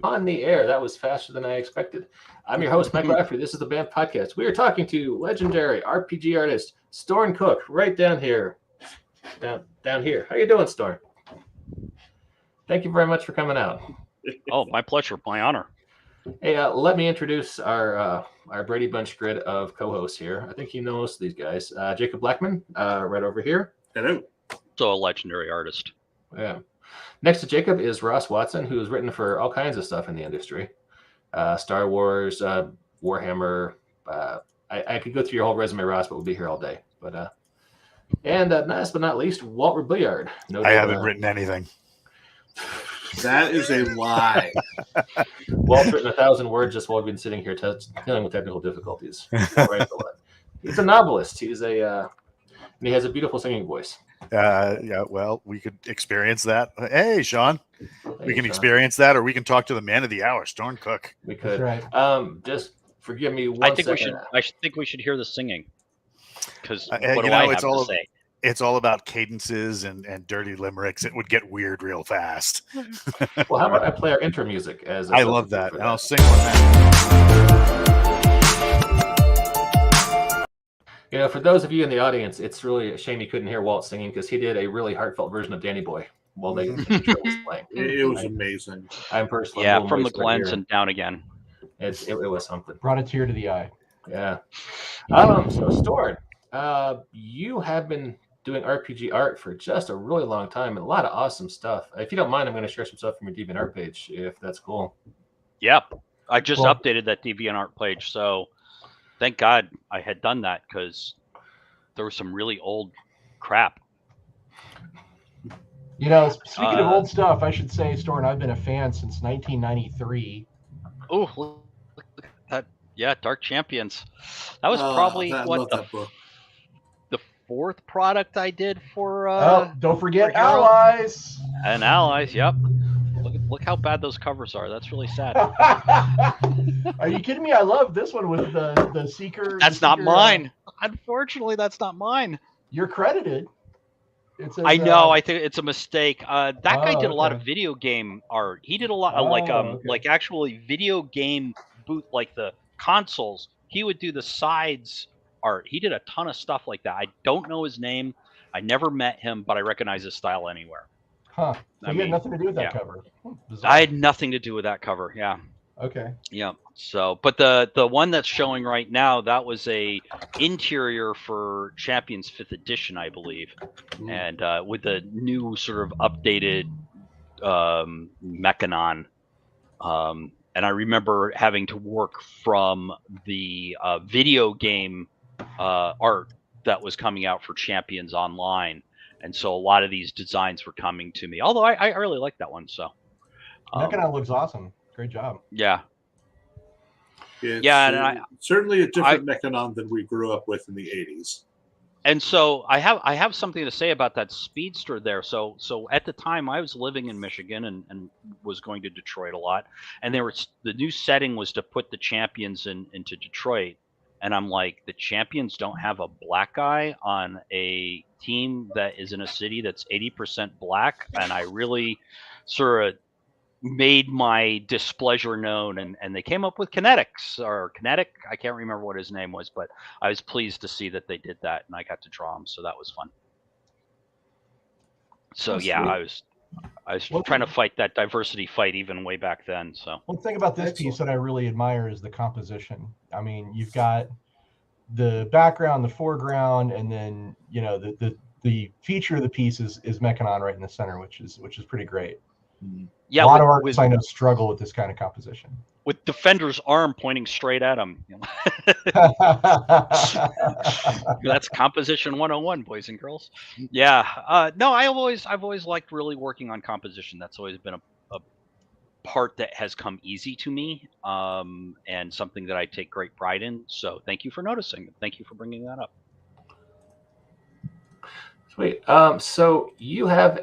On the air. That was faster than I expected. I'm your host, Mike Rafferty. This is the BAMF podcast. We are talking to legendary RPG artist Storn Cook, right down here. Down here. How you doing, Storn? Thank you very much for coming out. Oh, my pleasure. My honor. Hey, let me introduce our Brady Bunch grid of co-hosts here. I think you know most of these guys. Jacob Blackman, right over here. Hello. So a legendary artist. Yeah. Next to Jacob is Ross Watson, who has written for all kinds of stuff in the industry. Star Wars, Warhammer. I could go through your whole resume, Ross, but we'll be here all day. But and last but not least, Walter Billiard. I haven't written anything. That is a lie. Walt's written 1,000 words just while we've been sitting here dealing with technical difficulties. He's a novelist. And he has a beautiful singing voice. Yeah, well, we could experience that. Hey, Sean. We can experience that, or we can talk to the man of the hour, Storn Cook. We could. That's right. Just forgive me one I think second. I think we should hear the singing. Because what do I have to say? It's all about cadences and dirty limericks. It would get weird real fast. Well, how about I play our intro music as I love that. And I'll sing one that. You know, for those of you in the audience, it's really a shame you couldn't hear Walt singing because he did a really heartfelt version of Danny Boy while the intro was playing. It was amazing. I'm personally from the Glens and down again. It was something. Brought a tear to the eye. Yeah. So Storn, you have been doing RPG art for just a really long time and a lot of awesome stuff. If you don't mind, I'm going to share some stuff from your DeviantArt page, if that's cool. Yep. I just updated that DeviantArt page, so thank God I had done that because there was some really old crap. You know, speaking of old stuff, I should say, Storn, I've been a fan since 1993. Oh, look at that. Yeah, Dark Champions. That was probably the fourth product I did for don't forget Allies. And Allies, yep. Look how bad those covers are. That's really sad. Are you kidding me? I love this one with the Seeker. That's not mine. Unfortunately, that's not mine. You're credited. I know. I think it's a mistake. That guy did a lot of video game art. He did a lot of like actually video game booth, like the consoles. He would do the sides art. He did a ton of stuff like that. I don't know his name. I never met him, but I recognize his style anywhere. Huh. So you had nothing to do with that cover. I had nothing to do with that cover. Yeah. Okay. Yeah. So, but the one that's showing right now, that was a interior for Champions 5th edition, I believe, and with the new sort of updated Mechanon. And I remember having to work from the video game art that was coming out for Champions Online. And so a lot of these designs were coming to me, although I really like that one. So Mechanon looks awesome. Great job. Yeah. And certainly a different Mechanon than we grew up with in the 80s. And so I have something to say about that Speedster there. So at the time I was living in Michigan and was going to Detroit a lot, and the new setting was to put the Champions into Detroit, and I'm like, the Champions don't have a black guy on a team that is in a city that's 80% black, and I really sort of made my displeasure known, and they came up with Kinetic. I can't remember what his name was, but I was pleased to see that they did that, and I got to draw him, so that was fun. So I was trying to fight that diversity fight even way back then. So one thing about this piece that I really admire is the composition. I mean, you've got the background, the foreground, and then the feature of the piece is Mechanon right in the center, which is pretty great. Yeah, a lot of artists I know struggle with this kind of composition. With Defender's arm pointing straight at him. That's composition 101, boys and girls. Yeah. No, I've always liked really working on composition. That's always been a part that has come easy to me, and something that I take great pride in. So thank you for noticing. Thank you for bringing that up. Sweet. So you have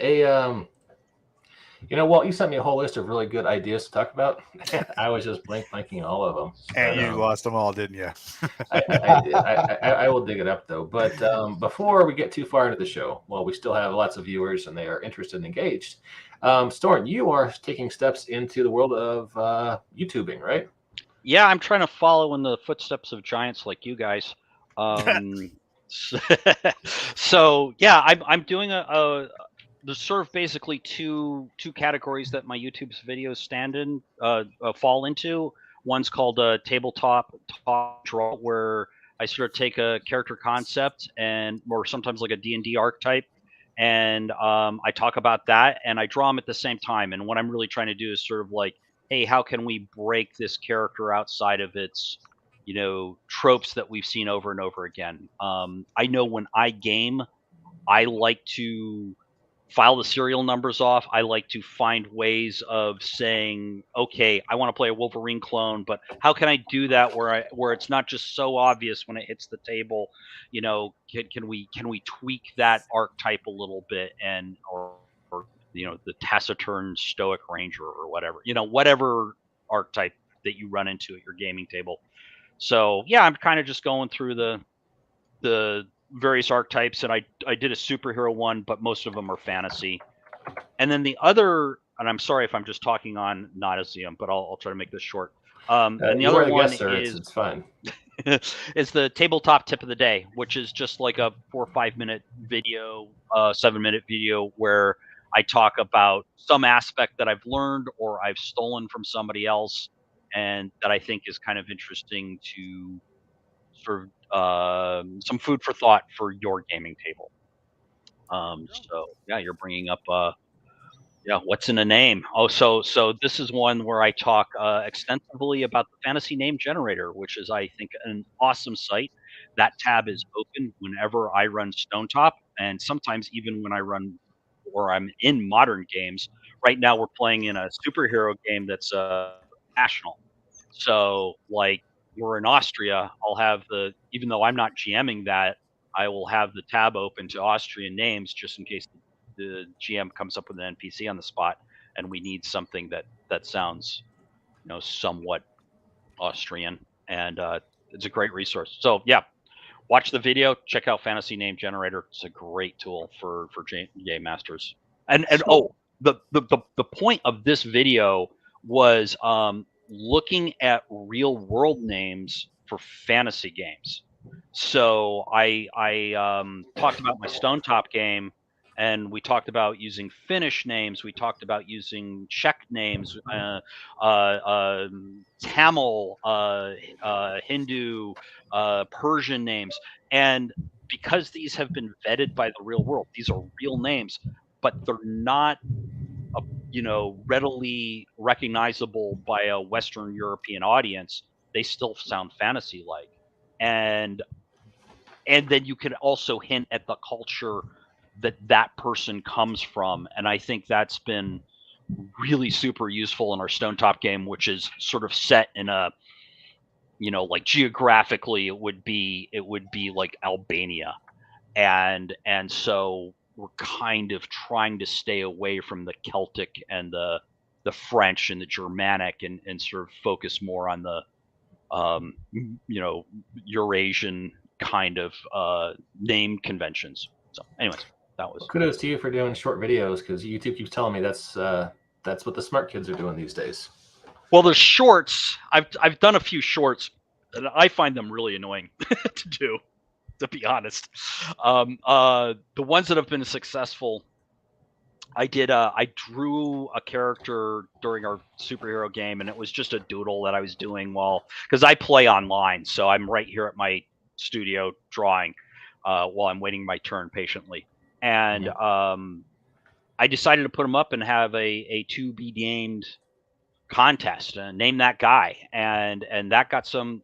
You know, Walt, you sent me a whole list of really good ideas to talk about. I was just blanking all of them. And But, you lost them all, didn't you? I did. I will dig it up though. But before we get too far into the show, well, we still have lots of viewers and they are interested and engaged. Storn, you are taking steps into the world of YouTubing, right? Yeah, I'm trying to follow in the footsteps of giants like you guys. So yeah, I'm doing there's sort of basically two categories that my YouTube's videos fall into. One's called Tabletop Draw, where I sort of take a character concept or sometimes like a D&D archetype, and I talk about that and I draw them at the same time. And what I'm really trying to do is sort of like, hey, how can we break this character outside of its, tropes that we've seen over and over again? I know when I game, I like to file the serial numbers off. I like to find ways of saying, okay, I want to play a Wolverine clone, but how can I do that where it's not just so obvious when it hits the table? Can we tweak that archetype a little bit or the taciturn stoic ranger or whatever archetype that you run into at your gaming table. So yeah, I'm kind of just going through the various archetypes, and I did a superhero one, but most of them are fantasy. And then the other, and I'm sorry if I'm just talking on nauseam, but I'll try to make this short. And the other one is it's fine. It's the tabletop tip of the day, which is just like a 4 or 5 minute video, 7-minute video where I talk about some aspect that I've learned or I've stolen from somebody else, and that I think is kind of interesting to sort of some food for thought for your gaming table. So yeah, you're bringing up what's in a name? Oh, so this is one where I talk extensively about the fantasy name generator, which is, I think, an awesome site. That tab is open whenever I run Stonetop, and sometimes even when I run or I'm in modern games. Right now, we're playing in a superhero game that's national. So, like, we're in Austria. I'll have even though I'm not GMing that, I will have the tab open to Austrian names just in case the GM comes up with an NPC on the spot and we need something that sounds, somewhat Austrian, and it's a great resource. So yeah, watch the video, check out Fantasy Name Generator. It's a great tool for game masters. And the point of this video was looking at real world names for fantasy games. So I talked about my Stonetop game, and we talked about using Finnish names. We talked about using Czech names, Tamil, Hindu, Persian names. And because these have been vetted by the real world, these are real names, but they're not, readily recognizable by a Western European audience. They still sound fantasy-like. And then you can also hint at the culture that person comes from. And I think that's been really super useful in our Stonetop game, which is sort of set in a, like geographically it would be like Albania. And so we're kind of trying to stay away from the Celtic and the French and the Germanic and sort of focus more on the Eurasian kind of name conventions. So anyways, that was. Kudos to you for doing short videos, because YouTube keeps telling me that's what the smart kids are doing these days. Well, the shorts, I've done a few shorts, and I find them really annoying to do, to be honest. The ones that have been successful, I drew a character during our superhero game, and it was just a doodle that I was doing because I play online, so I'm right here at my studio drawing while I'm waiting my turn patiently. And I decided to put them up and have a to be named contest, name that guy, and that got some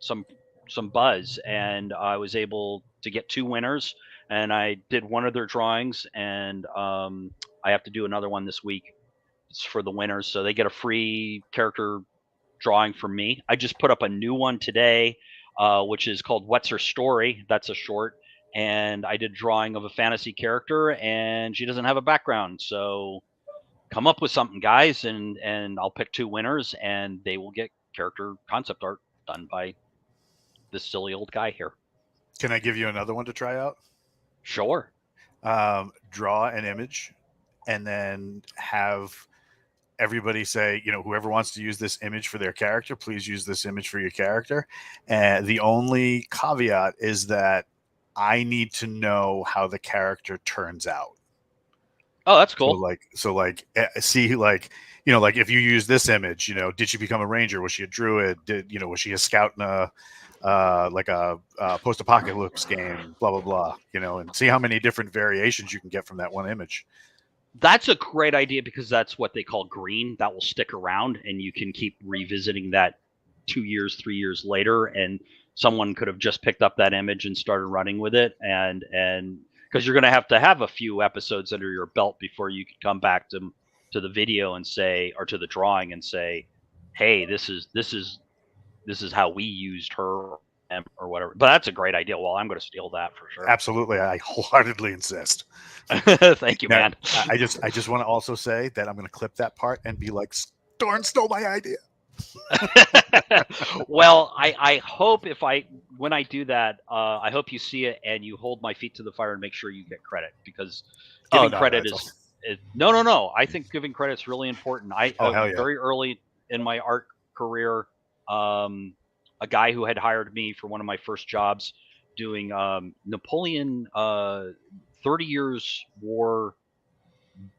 buzz, and I was able to get 2 winners, and I did one of their drawings, and I have to do another one this week. It's for the winners, so they get a free character drawing from me. I just put up a new one today, which is called What's Her Story? That's a short. And I did a drawing of a fantasy character, and she doesn't have a background. So come up with something, guys, and I'll pick 2 winners, and they will get character concept art done by this silly old guy here. Can I give you another one to try out? Sure. Draw an image and then have everybody say, whoever wants to use this image for their character, please use this image for your character. And the only caveat is that I need to know how the character turns out. Oh, that's cool. So if you use this image, did she become a ranger? Was she a druid? Was she a scout in a post-apocalypse game? Blah blah blah. And see how many different variations you can get from that one image. That's a great idea because that's what they call green. That will stick around, and you can keep revisiting that 2 years, 3 years later, and someone could have just picked up that image and started running with it, and because you're going to have a few episodes under your belt before you can come back to the video and say, or to the drawing and say, hey, this is how we used her or whatever. But that's a great idea. Well, I'm going to steal that for sure. Absolutely. I wholeheartedly insist. Thank you, man. I just want to also say that I'm going to clip that part and be like, Storn stole my idea. Well, I hope when I do that, I hope you see it and you hold my feet to the fire and make sure you get credit, because giving credit is no. I think giving credit is really important. Very early in my art career, a guy who had hired me for one of my first jobs doing Napoleon 30 Years War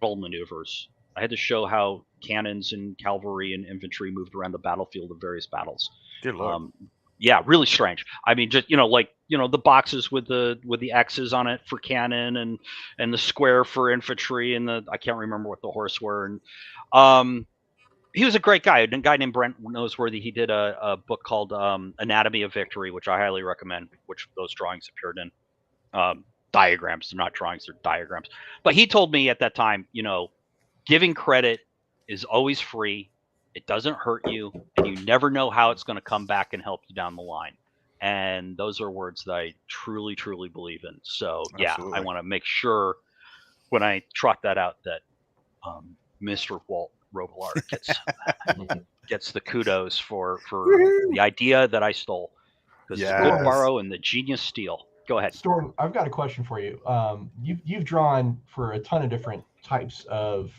battle maneuvers. I had to show how cannons and cavalry and infantry moved around the battlefield of various battles. Good Lord. Yeah, really strange. I mean, just the boxes with the X's on it for cannon and the square for infantry, and I can't remember what the horse were. And he was a great guy. A guy named Brent Noseworthy. He did a book called Anatomy of Victory, which I highly recommend, which those drawings appeared in. Diagrams. They're not drawings, they're diagrams. But he told me at that time, giving credit is always free. It doesn't hurt you, and you never know how it's going to come back and help you down the line. And those are words that I truly, truly believe in. So, yeah, absolutely. I want to make sure when I trot that out that Mr. Walt Robillard gets the kudos for the idea that I stole. Because it's good borrow and the genius steal. Go ahead. Storn, I've got a question for you. You've drawn for a ton of different types of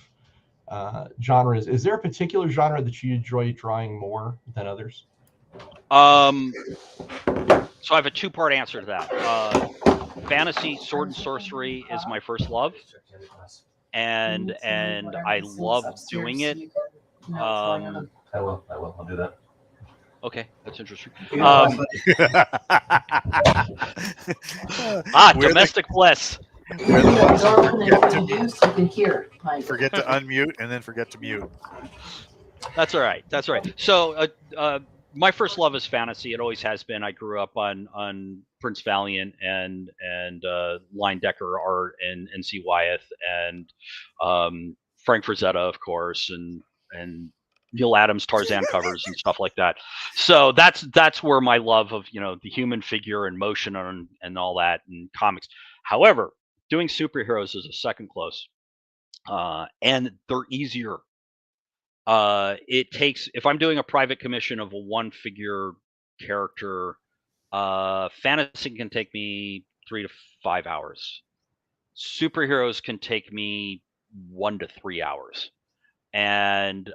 genres. Is there a particular genre that you enjoy drawing more than others? So I have a 2-part answer to that. Fantasy, sword and sorcery is my first love, and I love doing it. I will. I'll do that. Okay, that's interesting. Domestic bliss. Forget to unmute and then forget to mute. That's all right. That's all right. So my first love is fantasy. It always has been. I grew up on Prince Valiant and Line Decker art and N.C. Wyeth and Frank Frazetta, of course, and Neil Adams Tarzan covers and stuff like that. So that's where my love of the human figure and motion and all that and comics. However, doing superheroes is a second close, and they're easier. It takes, if I'm doing a private commission of a 1-figure character, fantasy can take me 3 to 5 hours. Superheroes can take me 1 to 3 hours. And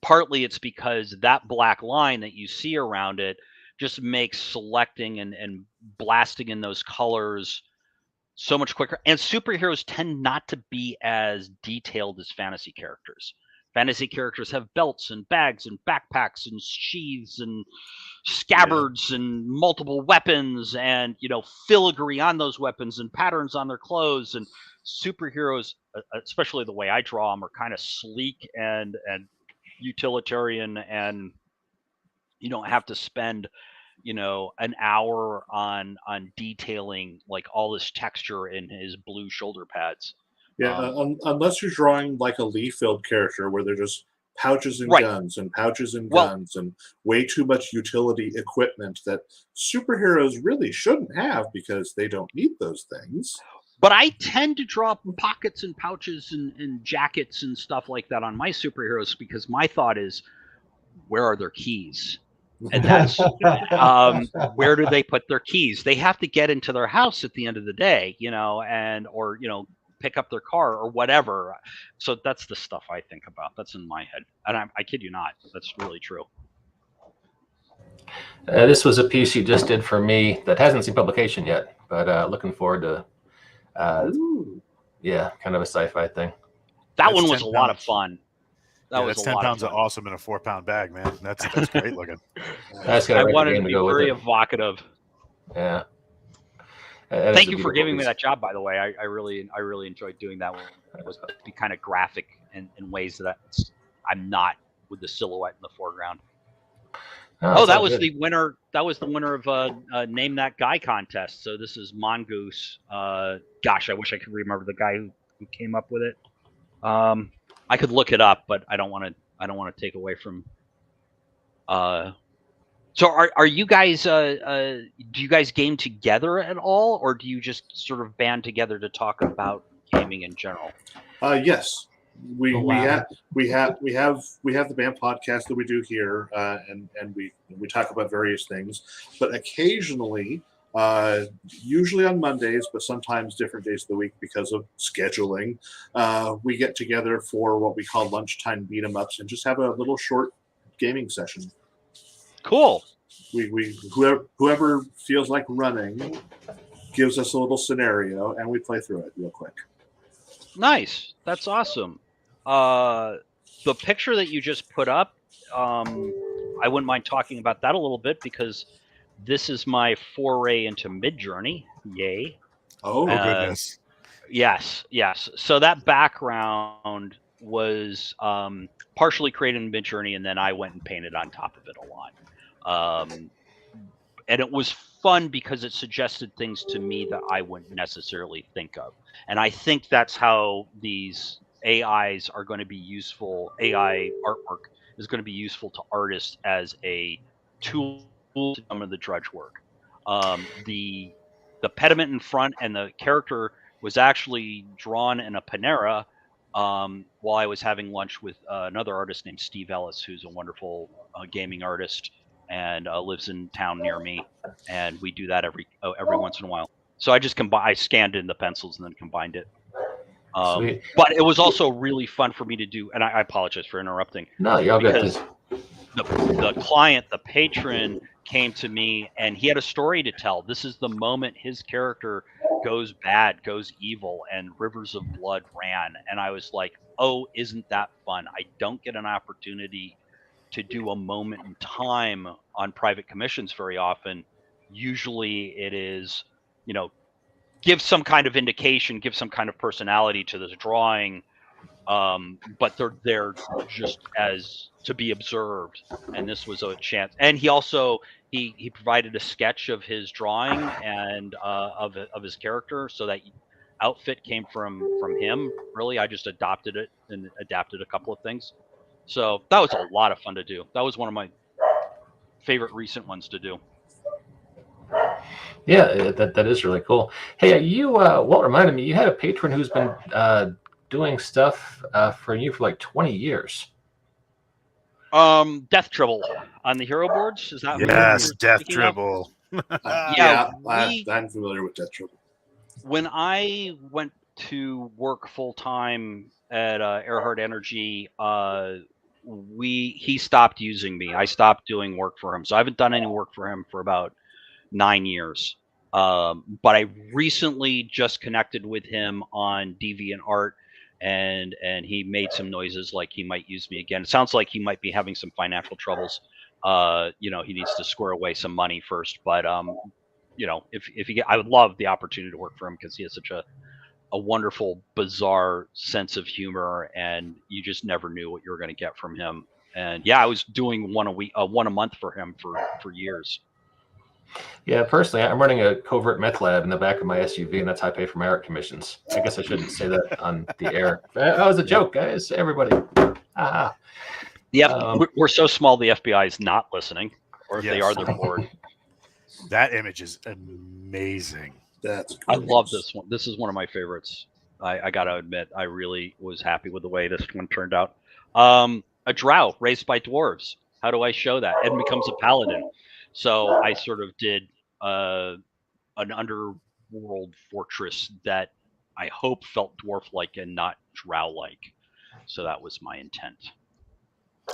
partly it's because that black line that you see around it just makes selecting and blasting in those colors so much quicker. And superheroes tend not to be as detailed as fantasy characters. Fantasy characters have belts and bags and backpacks and sheaths and scabbards and multiple weapons and filigree on those weapons and patterns on their clothes. And superheroes, especially the way I draw them, are kind of sleek and utilitarian, and you don't have to spend an hour on detailing like all this texture in his blue shoulder pads. Yeah, unless you're drawing like a Lee-filled character where they're just pouches and guns and pouches and guns and way too much utility equipment that superheroes really shouldn't have because they don't need those things. But I tend to draw pockets and pouches and jackets and stuff like that on my superheroes because my thought is, where are their keys? And that's where do they put their keys? They have to get into their house at the end of the day, or pick up their car or whatever. So that's the stuff I think about. That's in my head, and I kid you not, that's really true. This was a piece you just did for me that hasn't seen publication yet, but looking forward to. Yeah, kind of a sci-fi thing. That one was a lot of fun. That's 10 pounds of awesome in a 4-pound bag, man. That's great looking. I wanted to be very evocative. Yeah. Thank you for giving me that job, by the way. I really enjoyed doing that one. It was to be kind of graphic in ways that I'm not with the silhouette in the foreground. That was the winner. That was the winner of Name That Guy contest. So this is Mongoose. Gosh, I wish I could remember the guy who came up with it. I could look it up, but I don't want to take away from. So are you guys? Do you guys game together at all, or do you just sort of band together to talk about gaming in general? Yes. We have the BAMF podcast that we do here, and we talk about various things. But occasionally, usually on Mondays, but sometimes different days of the week because of scheduling, we get together for what we call lunchtime beat 'em ups and just have a little short gaming session. Cool. Whoever feels like running gives us a little scenario, and we play through it real quick. Nice. That's awesome. The picture that you just put up, I wouldn't mind talking about that a little bit because this is my foray into Midjourney. Yay. Oh, goodness. Yes. So that background was partially created in Midjourney, and then I went and painted on top of it a lot. And it was fun because it suggested things to me that I wouldn't necessarily think of. And I think that's how these AIs are going to be useful. AI artwork is going to be useful to artists as a tool to some of the drudge work. The pediment in front and the character was actually drawn in a Panera while I was having lunch with another artist named Steve Ellis, who's a wonderful gaming artist and lives in town near me. And we do that every once in a while. So I scanned in the pencils and then combined it. But it was also really fun for me to do, and I apologize for interrupting. No, you're all good. The client, the patron, came to me and he had a story to tell. This is the moment his character goes bad, goes evil, and rivers of blood ran. And I was like, oh, isn't that fun? I don't get an opportunity to do a moment in time on private commissions very often. Usually it is, give some kind of indication, give some kind of personality to this drawing, but they're there just as to be observed. And this was a chance. And he also he provided a sketch of his drawing and of his character, so that outfit came from him. Really, I just adopted it and adapted a couple of things. So that was a lot of fun to do. That was one of my favorite recent ones to do. Yeah, that is really cool. Hey, you Walt reminded me, you had a patron who's been doing stuff for you for like 20 years. Death Dribble on the hero boards. Is that yes, Death Dribble? I'm familiar with Death Dribble. When I went to work full time at Earhart Energy, he stopped using me. I stopped doing work for him, so I haven't done any work for him for about 9 years. But I recently just connected with him on DeviantArt, and he made some noises like he might use me again. It sounds like he might be having some financial troubles. He needs to square away some money first. But if he I would love the opportunity to work for him because he has such a wonderful, bizarre sense of humor, and you just never knew what you were going to get from him. And yeah, I was doing one a month for him for years. Yeah, personally, I'm running a covert meth lab in the back of my SUV, and that's how I pay for my art commissions. I guess I shouldn't say that on the air. That was a joke, guys. Everybody. Yeah, we're so small the FBI is not listening, or if they are, they're bored. That image is amazing. That's I gorgeous. love this one. This is one of my favorites. I gotta admit, I really was happy with the way this one turned out. A drow raised by dwarves. How do I show that? And becomes a paladin. So I sort of did an underworld fortress that I hope felt dwarf-like and not drow-like. So that was my intent.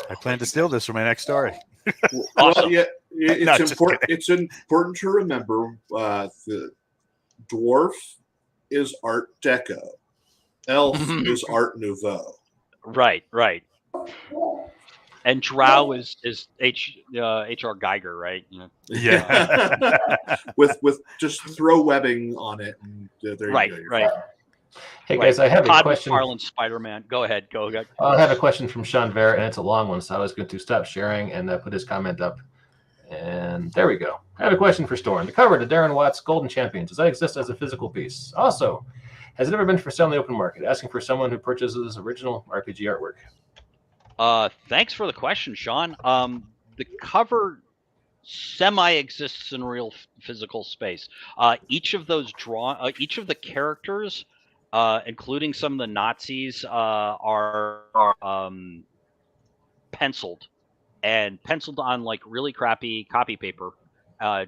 I plan to steal this for my next story. Well, Awesome. yeah, No, it's just important. kidding. It's important to remember the dwarf is Art Deco, elf is Art Nouveau. Right. And drow is H.R. Geiger, right? Yeah. with just throw webbing on it, and there Right, you go. You're right. fine. Hey guys, I have a Todd question. McFarlane, Spider-Man. Go ahead. I have a question from Sean Ver, and it's a long one, so I was going to stop sharing and put his comment up. And there we go. I have a question for Storn. The cover to Darren Watt's Golden Champions, does that exist as a physical piece? Also, has it ever been for sale in the open market? Asking for someone who purchases original RPG artwork. Thanks for the question, Sean. The cover semi-exists in real physical space. Each of the characters, including some of the Nazis, are penciled on like really crappy copy paper,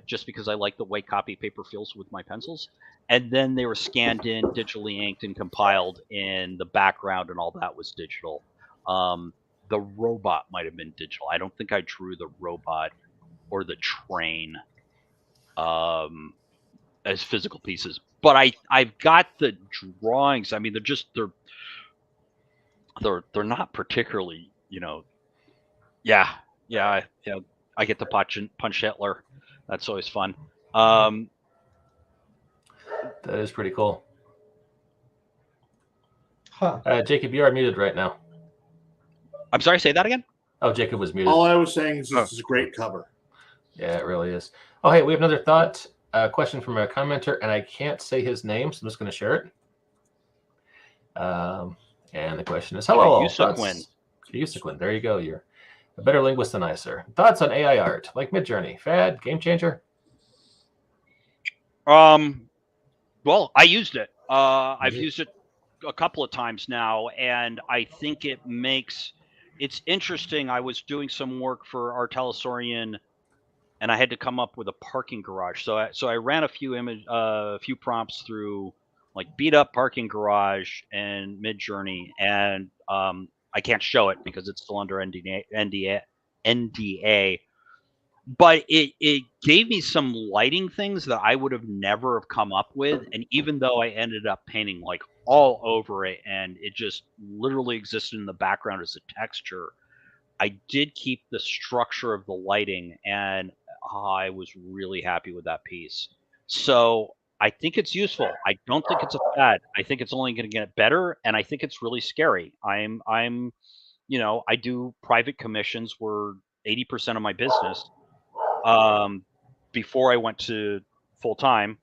just because I like the way copy paper feels with my pencils. And then they were scanned in, digitally inked, and compiled, in the background, and all that was digital. The robot might have been digital. I don't think I drew the robot or the train as physical pieces, but I've got the drawings. I mean, they're not particularly, yeah. I get to punch Hitler. That's always fun. That is pretty cool. Huh. Jacob, you are muted right now. I'm sorry, say that again? Oh, Jacob was muted. All I was saying is this is a great cover. Yeah, it really is. Oh, hey, we have another thought. Question from a commenter, and I can't say his name, so I'm just going to share it. And the question is, hello, Yusaquin. There you go. You're a better linguist than I, sir. Thoughts on AI art, like Midjourney? Fad? Game changer? Well, I used it. I've used it a couple of times now, and I think it's interesting. I was doing some work for Artelasaurian, and I had to come up with a parking garage. So I ran a few prompts through like beat up parking garage and Midjourney, and I can't show it because it's still under NDA. But it gave me some lighting things that I would have never have come up with. And even though I ended up painting like all over it, and it just literally existed in the background as a texture, I did keep the structure of the lighting, and I was really happy with that piece. So I think it's useful. I don't think it's a fad. I think it's only going to get better, and I think it's really scary. I do private commissions were 80% of my business. Before I went to full time,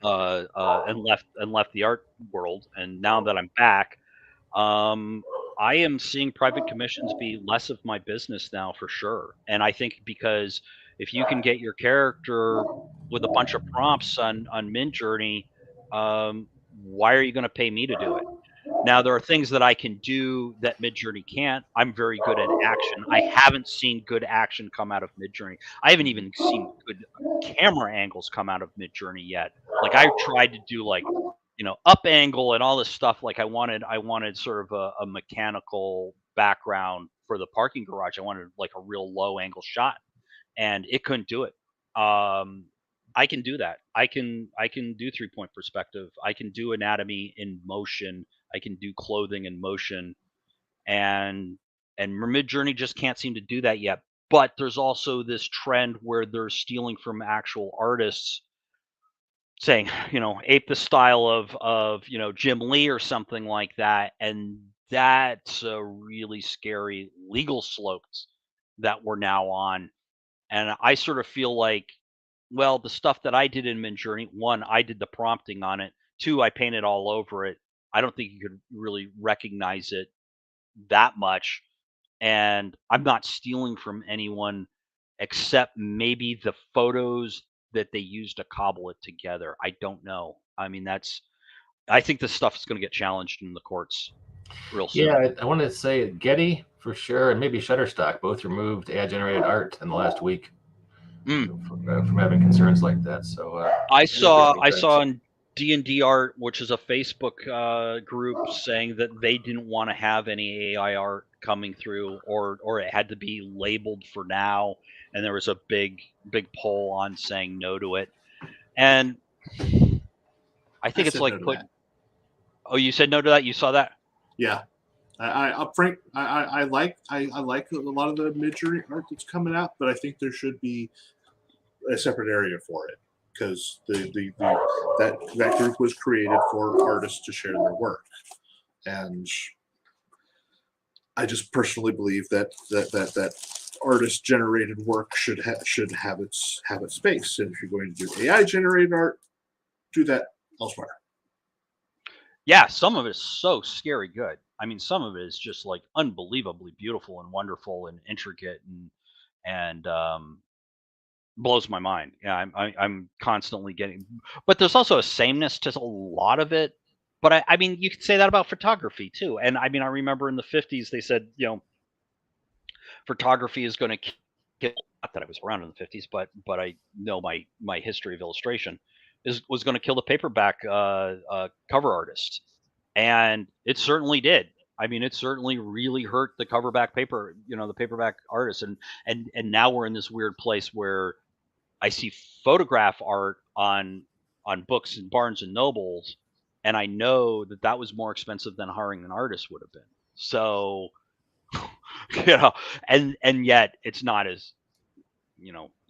and left the art world, and now that I'm back, I am seeing private commissions be less of my business now for sure. And I think because if you can get your character with a bunch of prompts on Midjourney, why are you going to pay me to do it? Now, there are things that I can do that Midjourney can't. I'm very good at action. I haven't seen good action come out of Midjourney. I haven't even seen good camera angles come out of Midjourney yet. Like I tried to do like, up angle and all this stuff. Like I wanted sort of a mechanical background for the parking garage. I wanted like a real low angle shot, and it couldn't do it. I can do that. I can do 3-point perspective. I can do anatomy in motion. I can do clothing in motion, and Midjourney just can't seem to do that yet. But there's also this trend where they're stealing from actual artists, saying, ape the style of Jim Lee or something like that, and that's a really scary legal slopes that we're now on. And I sort of feel like, well, the stuff that I did in Midjourney, one, I did the prompting on it. Two, I painted all over it. I don't think you could really recognize it that much. And I'm not stealing from anyone except maybe the photos that they used to cobble it together. I don't know. I mean, I think this stuff is going to get challenged in the courts real soon. Yeah, I wanted to say Getty for sure, and maybe Shutterstock both removed AI-generated art in the last week from having concerns like that. So I saw on D&D Art, which is a Facebook group, saying that they didn't want to have any AI art coming through, or it had to be labeled for now, and there was a big poll on saying no to it. And I think it's like Oh, you said no to that? You saw that? Yeah. Frank, I like a lot of the mid-journey art that's coming out, but I think there should be a separate area for it, because that group was created for artists to share their work, and I just personally believe that artist-generated work should have its space. And if you're going to do AI-generated art, do that elsewhere. Yeah, some of it is so scary good. I mean, some of it is just like unbelievably beautiful and wonderful and intricate and blows my mind. Yeah, I'm constantly getting, but there's also a sameness to a lot of it. But I mean, you could say that about photography too. And I mean, I remember in the 50s they said, photography is going to kill. Not that I was around in the 50s, but I know my history of illustration was going to kill the paperback cover artist, and it certainly did. I mean, it certainly really hurt the coverback paper, the paperback artist, and now we're in this weird place where I see photograph art on books in Barnes and Nobles, and I know that was more expensive than hiring an artist would have been. So, and yet it's not as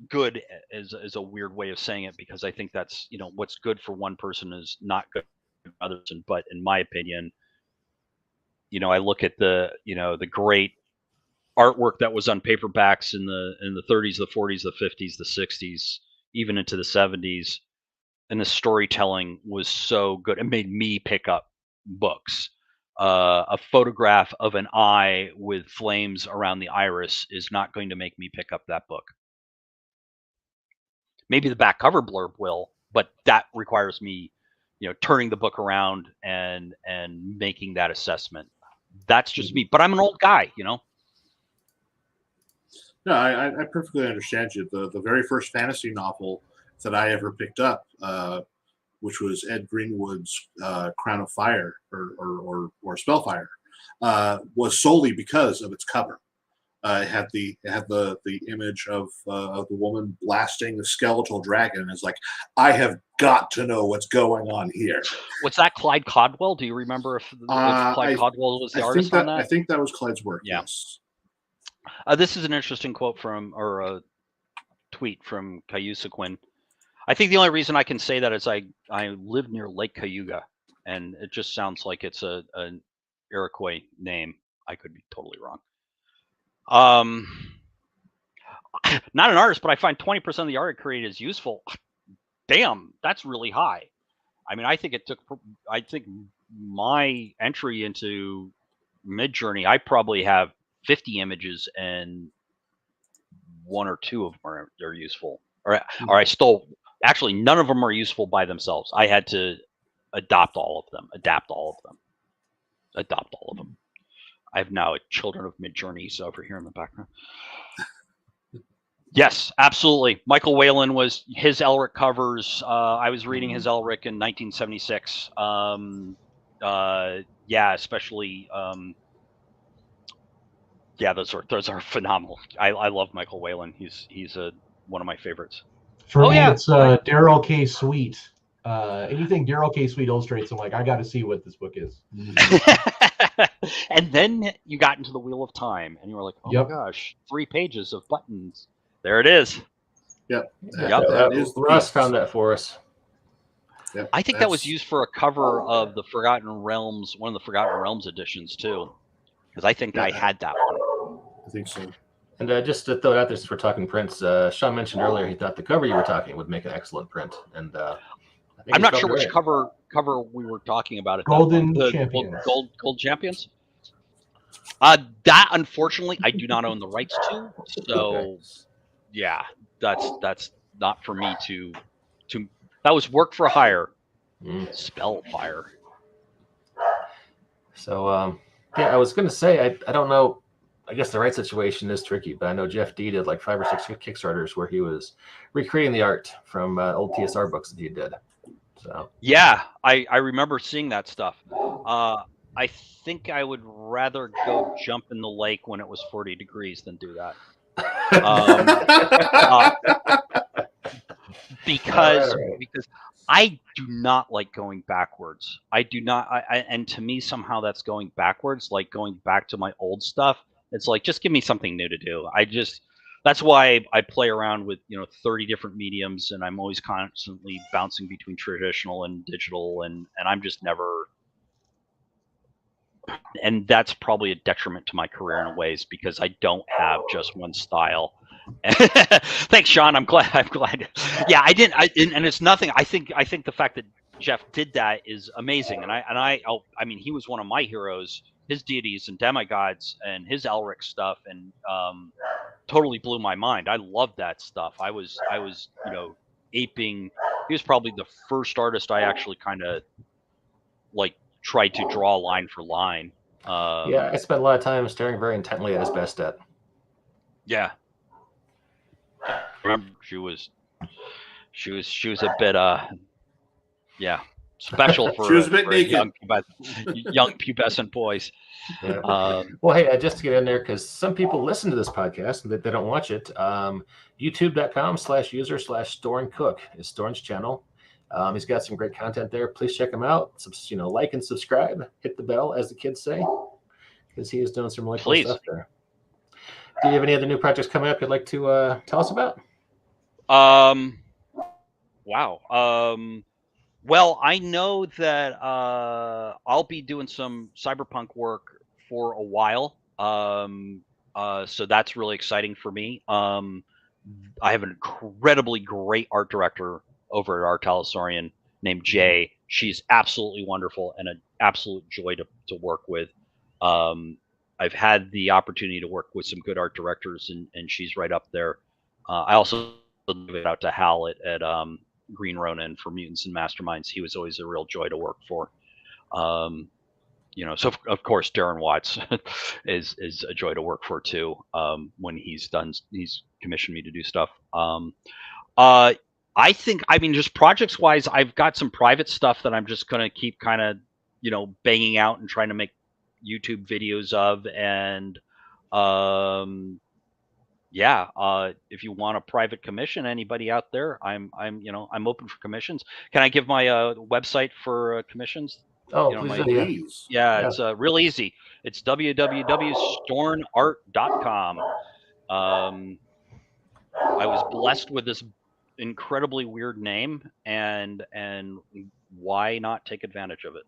good as a weird way of saying it, because I think that's what's good for one person is not good for others. But in my opinion, I look at the great artwork that was on paperbacks in the 30s, the 40s, the 50s, the 60s, even into the 70s, and the storytelling was so good. It made me pick up books. A photograph of an eye with flames around the iris is not going to make me pick up that book. Maybe the back cover blurb will, but that requires me, turning the book around and making that assessment. That's just me. But I'm an old guy, No, I perfectly understand you. The very first fantasy novel that I ever picked up, which was Ed Greenwood's Crown of Fire or Spellfire, was solely because of its cover. It had the image of the woman blasting the skeletal dragon, and it's like, I have got to know what's going on here. Was that Clyde Caldwell? Do you remember if Clyde Caldwell was the artist on that? I think that was Clyde's work. Yeah. Yes. This is an interesting quote or a tweet from Cayuga Quinn. I think the only reason I can say that is I live near Lake Cayuga, and it just sounds like it's an Iroquois name. I could be totally wrong. Not an artist, but I find 20% of the art created is useful. Damn, that's really high. I mean, I think my entry into Midjourney, I probably have 50 images and 1 or 2 of them are useful. Or I stole. Actually, none of them are useful by themselves. I had to adapt all of them. I have now a Children of Midjourneys over here in the background. Yes, absolutely. Michael Whalen was his Elric covers. I was reading his Elric in 1976. Yeah, especially. Yeah, those are phenomenal. I love Michael Whalen. He's one of my favorites. For me, it's Daryl K. Sweet. Anything Daryl K. Sweet illustrates, I'm like, I got to see what this book is. And then you got into the Wheel of Time, and you were like, oh my gosh, 3 pages of buttons. There it is. Yep. Russ found that for us. Yep. I think that was used for a cover of the Forgotten Realms, one of the Forgotten Realms editions too, because I think I had that one. I think so. And just to throw it out there, since we're talking prints, Sean mentioned earlier he thought the cover you were talking would make an excellent print, and I'm not sure which cover we were talking about. Golden Champions. Gold Champions. That unfortunately I do not own the rights to. So yeah, that's not for me to that was work for hire. Spell fire. So yeah, I was gonna say I don't know. I guess the right situation is tricky, but I know Jeff D did like 5 or 6 Kickstarters where he was recreating the art from old TSR books that he did. So yeah, I remember seeing that stuff. I think I would rather go jump in the lake when it was 40 degrees than do that. Because I do not like going backwards. I do not. And to me, somehow that's going backwards, like going back to my old stuff. It's like, just give me something new to do. That's why I play around with 30 different mediums, and I'm always constantly bouncing between traditional and digital, and I'm just never. And that's probably a detriment to my career in ways, because I don't have just one style. Thanks, Sean. I'm glad. Yeah, I didn't. And it's nothing. I think the fact that Jeff did that is amazing. And I mean, he was one of my heroes. His deities and demigods and his Elric stuff, and totally blew my mind. I loved that stuff. I was aping. He was probably the first artist I actually kind of like tried to draw line for line. Yeah, I spent a lot of time staring very intently at his best set. Yeah. I remember she was a bit special for, she was a bit naked. young pubescent boys. Yeah. Well, hey, just to get in there, because some people listen to this podcast and they don't watch it. YouTube.com/user/Storn Cook is Storn's channel. He's got some great content there. Please check him out. Like and subscribe. Hit the bell, as the kids say, because he is doing some really cool stuff there. Do you have any other new projects coming up you'd like to tell us about? Wow. Well, I know that I'll be doing some cyberpunk work for a while. So that's really exciting for me. I have an incredibly great art director over at Artalosaurian named Jay. She's absolutely wonderful and an absolute joy to work with. I've had the opportunity to work with some good art directors, and she's right up there. I also give it out to Hal at Green Ronin for Mutants and Masterminds. He was always a real joy to work for. So of course Darren Watts is a joy to work for too. When he's commissioned me to do stuff. I think, just projects wise, I've got some private stuff that I'm just going to keep kind of, banging out and trying to make YouTube videos of. And if you want a private commission, anybody out there, I'm open for commissions. Can I give my website for commissions? Oh, please. Yeah, it's real easy. It's www.stornart.com. I was blessed with this incredibly weird name, and why not take advantage of it?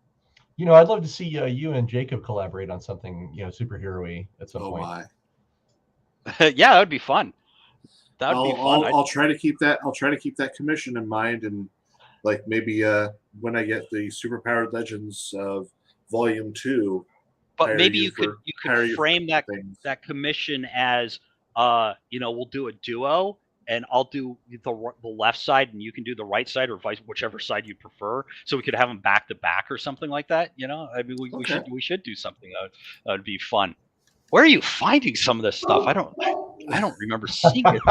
I'd love to see you and Jacob collaborate on something superhero-y at some point. My. Yeah, that would be fun. That would be fun. I'll try to keep that commission in mind, and like maybe when I get the Superpowered Legends of Volume 2. But maybe you could frame that commission as we'll do a duo, and I'll do the left side, and you can do the right side, or whichever side you prefer. So we could have them back to back or something like that. We should do something that would be fun. Where are you finding some of this stuff? I don't remember seeing it.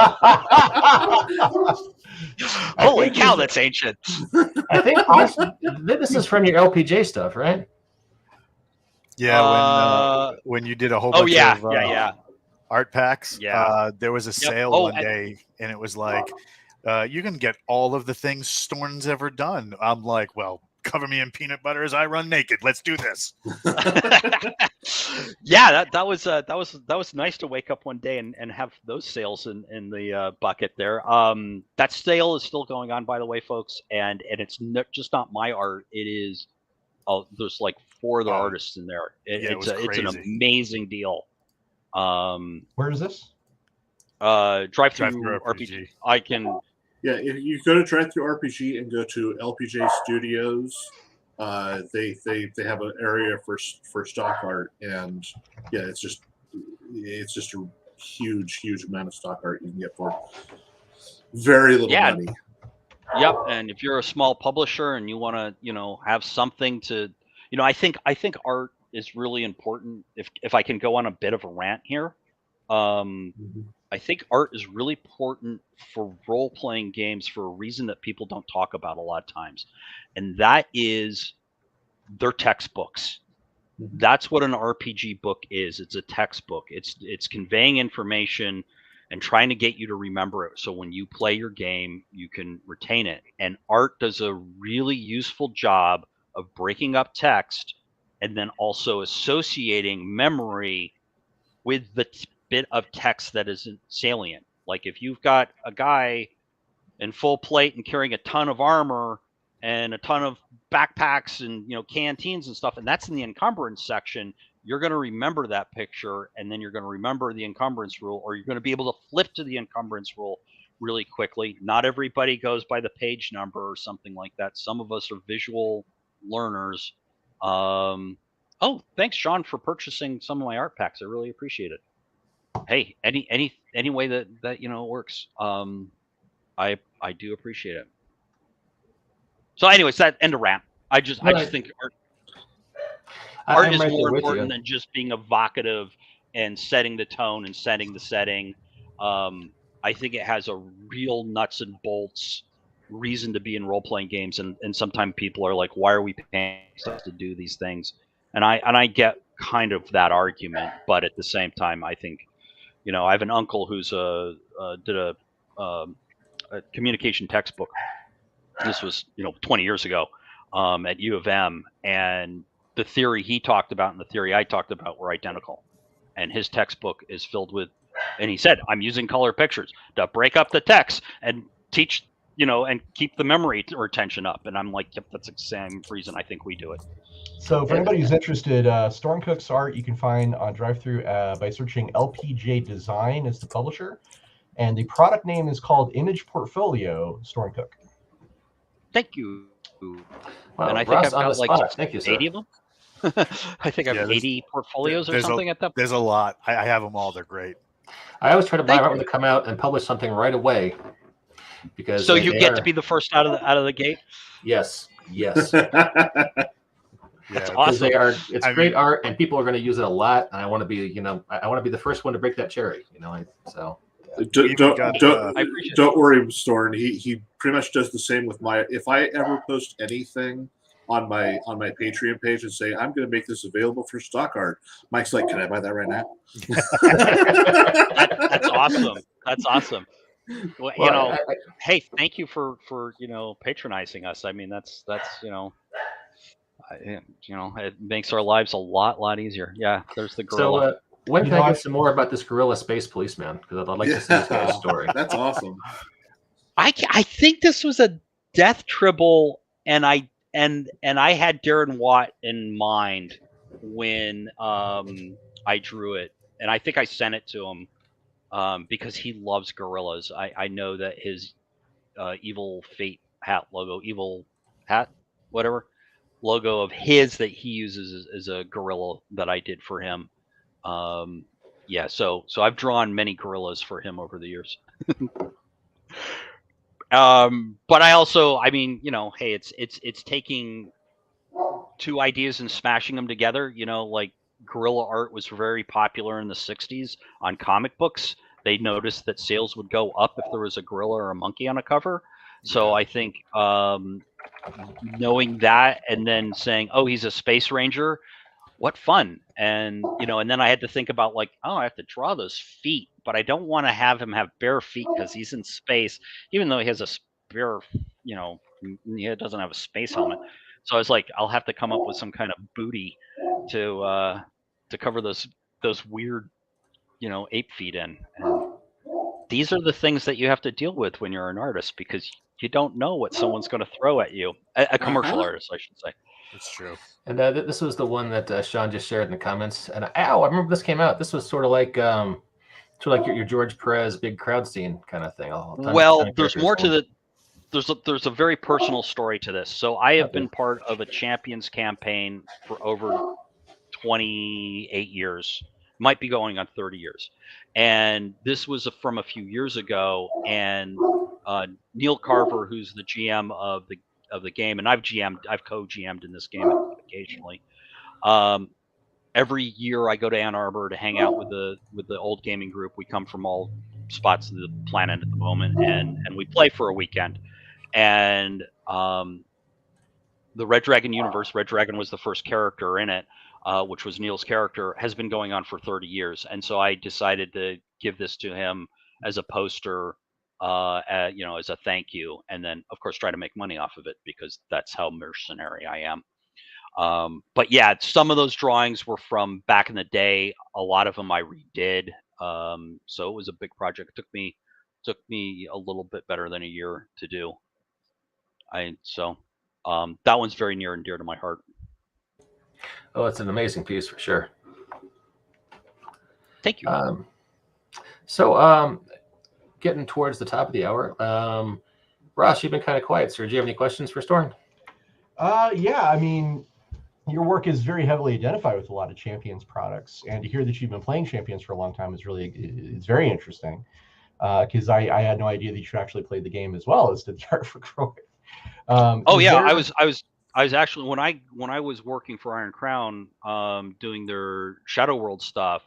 Holy cow, that's ancient. I think this is from your LPJ stuff, right? Yeah, when you did a whole bunch of art packs. Yeah. There was a sale one day, and it was like, you can get all of the things Storn's ever done. I'm like, well, cover me in peanut butter as I run naked. Let's do this. Yeah, that was nice to wake up one day and have those sales in the bucket there. That sale is still going on, by the way, folks, and it's just not my art. It is there's like 4 other artists in there. It's an amazing deal. Where is this? Drive-through RPG. I can. Yeah, if you go to Drive-through RPG and go to LPJ Studios, they have an area for stock art, and yeah, it's just a huge amount of stock art you can get for very little money. Yep. And if you're a small publisher and you want to, have something to, I think art is really important. If I can go on a bit of a rant here, I think art is really important for role-playing games for a reason that people don't talk about a lot of times, and that is their textbooks. That's what an RPG book is. It's a textbook. It's conveying information and trying to get you to remember it. So when you play your game, you can retain it. And art does a really useful job of breaking up text and then also associating memory with the bit of text that isn't salient. Like if you've got a guy in full plate and carrying a ton of armor and a ton of backpacks and canteens and stuff, and that's in the encumbrance section, you're going to remember that picture, and then you're going to remember the encumbrance rule, or you're going to be able to flip to the encumbrance rule really quickly. Not everybody goes by the page number or something like that. Some of us are visual learners. Oh, thanks, Sean, for purchasing some of my art packs. I really appreciate it. Hey, any way that works. I do appreciate it. So anyways, that end of rant. I just think art is more important than just being evocative and setting the tone and setting the setting. I think it has a real nuts and bolts reason to be in role-playing games, and sometimes people are like, why are we paying stuff to do these things? And I get kind of that argument, but at the same time, I think, I have an uncle who's did a communication textbook. This was 20 years ago at U of M, and the theory he talked about and the theory I talked about were identical. And his textbook is filled with, and he said, I'm using color pictures to break up the text and teach, and keep the memory retention up. And I'm like, yep, that's the same reason I think we do it. So for anybody who's interested, Storn Cook's art you can find on DriveThru by searching LPJ Design as the publisher. And the product name is called Image Portfolio Storn Cook. Thank you. Well, and I think Ross, I've got like Thank you, sir. 80 of them. I think I have 80 portfolios or something at that point. There's a lot. I have them all. They're great. I always try to buy them when they come out and publish something right away. Because so you get to be the first out of the gate? Yes. That's awesome. It's great art, and people are going to use it a lot. And I want to be, I want to be the first one to break that cherry. So. Don't worry, Storn. He pretty much does the same with my. If I ever post anything on my Patreon page and say I'm going to make this available for stock art, Mike's like, "Can I buy that right now?" That's awesome. That's awesome. Well, hey, thank you for patronizing us. I mean, that's it makes our lives a lot easier. Yeah, there's the gorilla. So, when can I get some more about this gorilla space policeman? Because I'd like to see this guy's story. That's awesome. I think this was a death tribble, and I had Darren Watt in mind when I drew it, and I think I sent it to him because he loves gorillas. I know that his Evil Fate hat logo, Evil hat, whatever logo of his that he uses is a gorilla that I did for him. So I've drawn many gorillas for him over the years. But I also, hey, it's taking two ideas and smashing them together. Like gorilla art was very popular in the 60s on comic books. They noticed that sales would go up if there was a gorilla or a monkey on a cover. So I think knowing that and then saying, oh, he's a space ranger, what fun. And and then I had to think about like, oh, I have to draw those feet, but I don't want to have him have bare feet because he's in space, even though he has a spare, he doesn't have a space helmet. So I was like, I'll have to come up with some kind of booty to cover those weird, ape feet in. And these are the things that you have to deal with when you're an artist, because you don't know what someone's going to throw at you. A commercial artist, I should say. That's true. And this was the one that Sean just shared in the comments. And I remember this came out. This was sort of like your George Perez big crowd scene kind of thing. There's more to the. There's a very personal story to this. So I have been part of a Champions campaign for over 28 years. might be going on 30 years. And this was from a few years ago. And Neil Carver, who's the GM of the game, and I've co-GM'd in this game occasionally. Every year I go to Ann Arbor to hang out with the old gaming group. We come from all spots of the planet at the moment, and we play for a weekend. And the Red Dragon universe, Red Dragon was the first character in it, which was Neil's character, has been going on for 30 years. And so I decided to give this to him as a poster, as a thank you. And then, of course, try to make money off of it, because that's how mercenary I am. But yeah, some of those drawings were from back in the day. A lot of them I redid. So it was a big project. It took me a little bit better than a year to do. That one's very near and dear to my heart. Oh, it's an amazing piece for sure. Thank you. Getting towards the top of the hour, Ross, you've been kind of quiet, sir. Do you have any questions for Storn? Yeah, I mean, your work is very heavily identified with a lot of Champions products, and to hear that you've been playing Champions for a long time it's very interesting. Because I had no idea that you actually played the game as well as did the art for Croy. I was actually, when I was working for Iron Crown, doing their Shadow World stuff,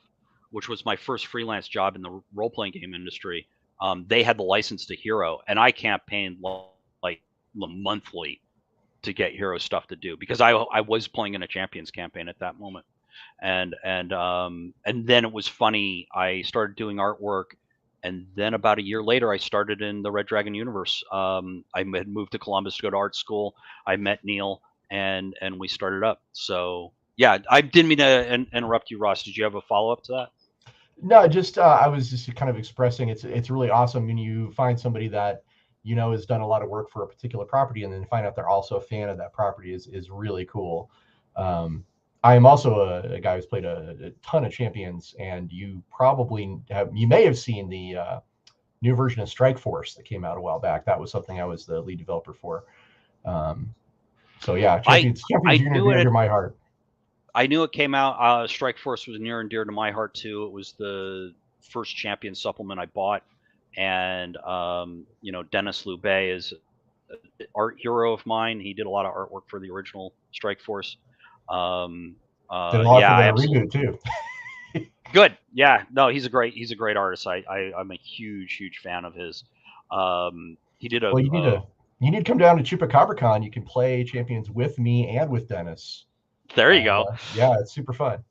which was my first freelance job in the role-playing game industry. They had the license to Hero, and I campaigned like monthly to get Hero stuff to do, because I was playing in a Champions campaign at that moment. And then it was funny. I started doing artwork, and then about a year later, I started in the Red Dragon universe. I had moved to Columbus to go to art school. I met Neil, and we started up. So yeah, I didn't mean to interrupt you, Ross. Did you have a follow-up to that? No, just I was just kind of expressing it's really awesome when you find somebody that has done a lot of work for a particular property, and then find out they're also a fan of that property is really cool. I am also a guy who's played a ton of Champions, and you may have seen the new version of Strike Force that came out a while back. That was something I was the lead developer for. So yeah, Champions are near and dear to my heart. I knew it came out. Strike Force was near and dear to my heart too. It was the first Champion supplement I bought, and Dennis Loubet is an art hero of mine. He did a lot of artwork for the original Strike Force. Did a lot for the reboot too. Good. Yeah. No, he's a great artist. I'm a huge fan of his. He did a. Well, you need to come down to ChupacabraCon. You can play Champions with me and with Dennis. There you go. Yeah, it's super fun.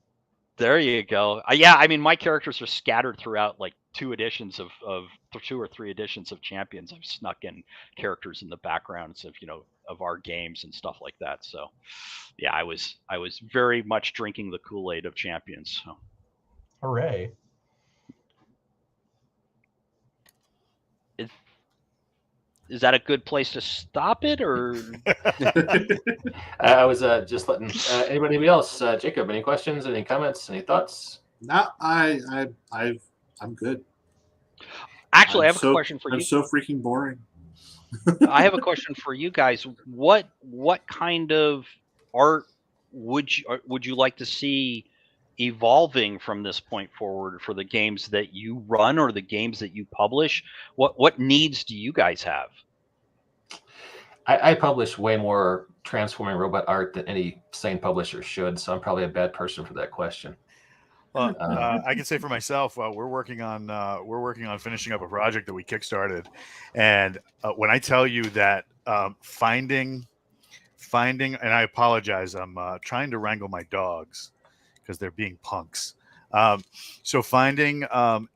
There you go. Yeah, I mean, my characters are scattered throughout like 2 or 3 editions of Champions. I've snuck in characters in the backgrounds of our games and stuff like that. So, yeah, I was very much drinking the Kool-Aid of Champions. So. Hooray! Is that a good place to stop it, or? I was just letting anybody else. Jacob, any questions? Any comments? Any thoughts? No, I'm good. Actually, I have a question for you. I'm so freaking boring. I have a question for you guys. What kind of art would you like to see evolving from this point forward for the games that you run or the games that you publish? What needs do you guys have? I publish way more transforming robot art than any sane publisher should, so I'm probably a bad person for that question. Well, I can say for myself, we're working on finishing up a project that we kickstarted, and when I tell you that finding, and I apologize, I'm trying to wrangle my dogs because they're being punks. So finding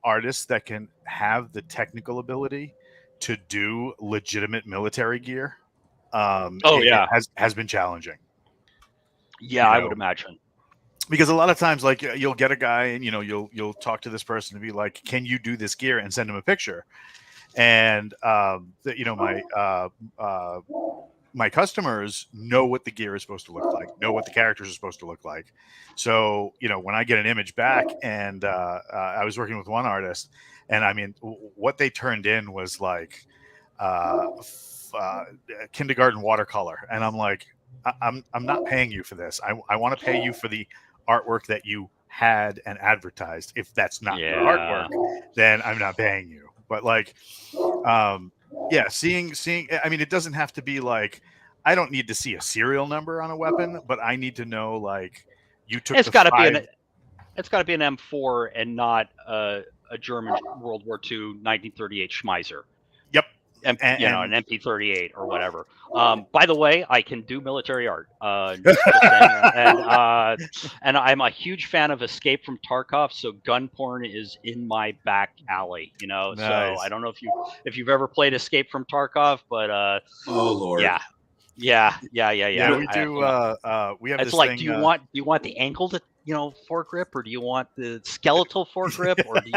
artists that can have the technical ability to do legitimate military gear, has been challenging. Yeah, I would imagine. Because a lot of times, like, you'll get a guy and you'll talk to this person and be like, "Can you do this gear?" and send him a picture. And my customers know what the gear is supposed to look like, know what the characters are supposed to look like. So when I get an image back, and I was working with one artist, and I mean, what they turned in was like kindergarten watercolor, and I'm like, I'm not paying you for this. I want to pay you for the artwork that you had and advertised. If that's not your artwork, then I'm not paying you. But like, seeing. I mean, it doesn't have to be like. I don't need to see a serial number on a weapon, but I need to know like you took. It's got to be an M4 and not a German World War II 1938 Schmeiser. Yep. An MP38 or whatever. By the way, I can do military art. And I'm a huge fan of Escape from Tarkov, so gun porn is in my back alley. Nice. So I don't know if you've ever played Escape from Tarkov, but oh Lord, yeah. We do. We have. It's this like, thing, do you want the angled foregrip, or do you want the skeletal foregrip, or do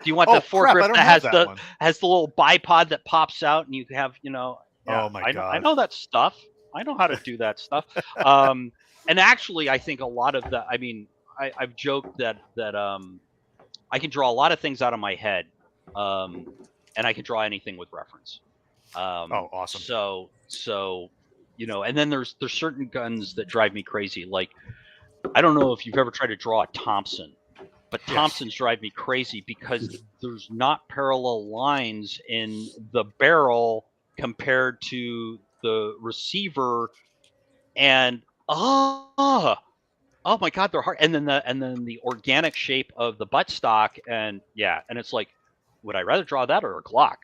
you want the foregrip that has the little bipod that pops out and you have oh my God! I know that stuff. I know how to do that stuff. And actually, I think a lot of that. I mean, I've joked that I can draw a lot of things out of my head, and I can draw anything with reference. Awesome. So and then there's certain guns that drive me crazy. Like, I don't know if you've ever tried to draw a Thompson, but Thompsons drive me crazy because there's not parallel lines in the barrel compared to the receiver, and oh my God, they're hard. And then the organic shape of the buttstock, and it's like, would I rather draw that or a Glock?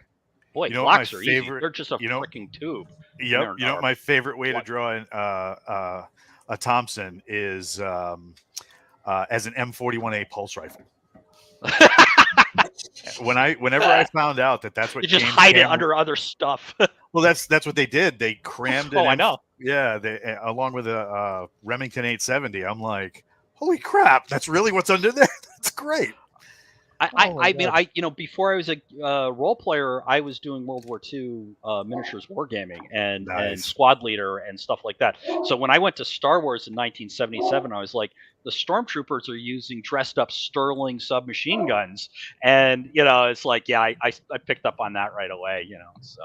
Boy, Glocks are easy. They're just a freaking tube. Yep. You know, my favorite way to draw a Thompson is as an M41A pulse rifle. Whenever I found out that's what you just hide it under other stuff. Well, that's what they did. They crammed it. I know. Yeah, they along with a Remington 870. I'm like, holy crap! That's really what's under there. That's great. I mean, before I was a role player, I was doing World War II miniatures wargaming and squad leader and stuff like that. So when I went to Star Wars in 1977, I was like, the stormtroopers are using dressed up Sterling submachine guns, and it's like, I picked up on that right away. So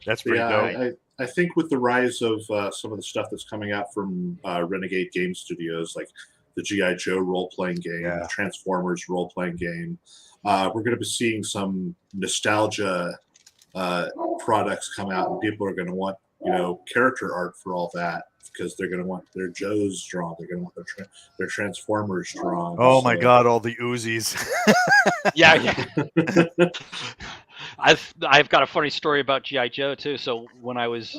that's pretty dope. I think with the rise of some of the stuff that's coming out from Renegade Game Studios, like the G.I. Joe role-playing game, the Transformers role-playing game. We're going to be seeing some nostalgia products come out, and people are going to want, character art for all that, because they're going to want their Joes drawn. They're going to want their Transformers drawn. Oh my God, all the Uzis. Yeah. I've got a funny story about G.I. Joe too. So when I was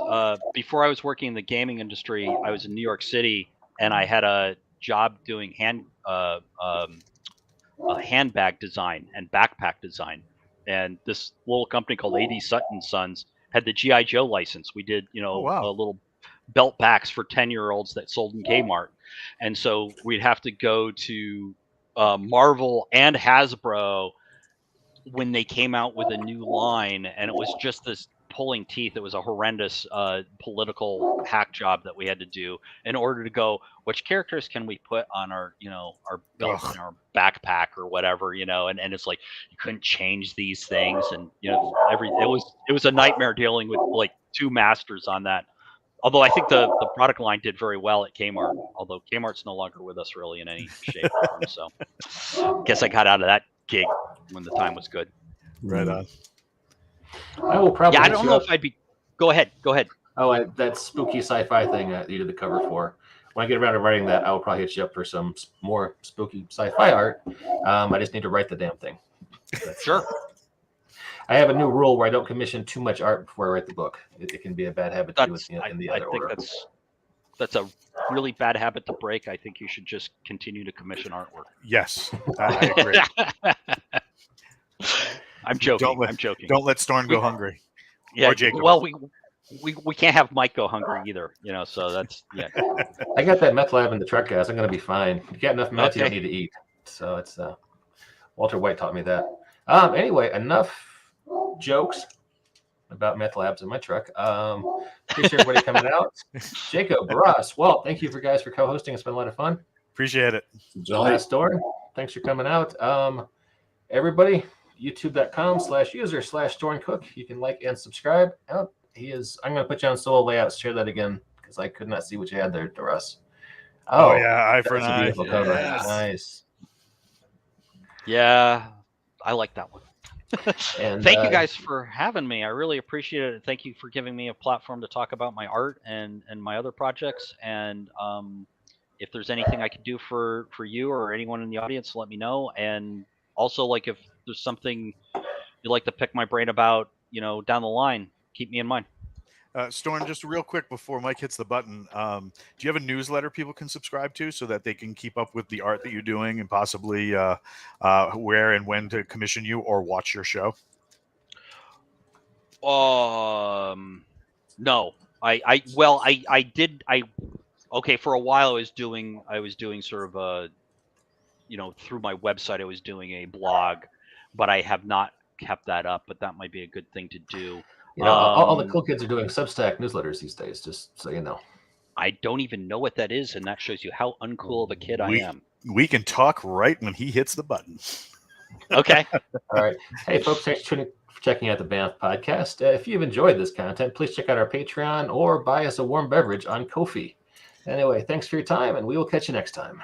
before I was working in the gaming industry, I was in New York City, and I had a job doing handbag design and backpack design, and this little company called A.D. Sutton Sons had the G.I. Joe license. We did little belt packs for 10-year-olds that sold in Kmart, and so we'd have to go to Marvel and Hasbro when they came out with a new line, and it was just this pulling teeth. It was a horrendous political hack job that we had to do in order to go, which characters can we put on our our belt and our backpack or whatever, and it's like you couldn't change these things, and it was a nightmare dealing with like two masters on that. Although I think the product line did very well at Kmart, although Kmart's no longer with us really in any shape or form. So I guess I got out of that gig when the time was good. Right on. I will probably. Yeah, I don't know if I'd be. Go ahead. Oh, that spooky sci-fi thing that you did the cover for. When I get around to writing that, I will probably hit you up for some more spooky sci-fi art. I just need to write the damn thing. Sure. I have a new rule where I don't commission too much art before I write the book. It can be a bad habit to do in the other order. That's a really bad habit to break. I think you should just continue to commission artwork. Yes, I agree. I'm joking. I'm joking. Don't let Storn go hungry. Yeah. Or Jacob. Well, we can't have Mike go hungry either. So that's I got that meth lab in the truck, guys. I'm gonna be fine. You got enough meth, you don't need to eat. So it's Walter White taught me that. Anyway, enough jokes about meth labs in my truck. Appreciate everybody coming out. Jacob, Ross, Walt, thank you guys for co-hosting. It's been a lot of fun. Appreciate it. Storn, thanks for coming out. Everybody, youtube.com/user/Storn Cook. You can like and subscribe. I'm going to put you on solo layouts. Share that again because I could not see what you had there, Russ. Oh, yeah, Eye for that's an a Eye. beautiful cover. Yes. Nice. Yeah, I like that one. And Thank you guys for having me. I really appreciate it. Thank you for giving me a platform to talk about my art and my other projects. And if there's anything I can do for you or anyone in the audience, let me know. And also, like, if there's something you'd like to pick my brain about, down the line, keep me in mind. Storm, just real quick before Mike hits the button, do you have a newsletter people can subscribe to so that they can keep up with the art that you're doing and possibly where and when to commission you or watch your show? No, okay, for a while I was doing sort of a, through my website, I was doing a blog, but I have not kept that up, but that might be a good thing to do. All the cool kids are doing Substack newsletters these days, just so you know. I don't even know what that is, and that shows you how uncool of a kid I am. We can talk right when he hits the button. Okay. All right. Hey, folks, thanks for checking out the BAMF podcast. If you've enjoyed this content, please check out our Patreon or buy us a warm beverage on Ko-fi. Anyway, thanks for your time, and we will catch you next time.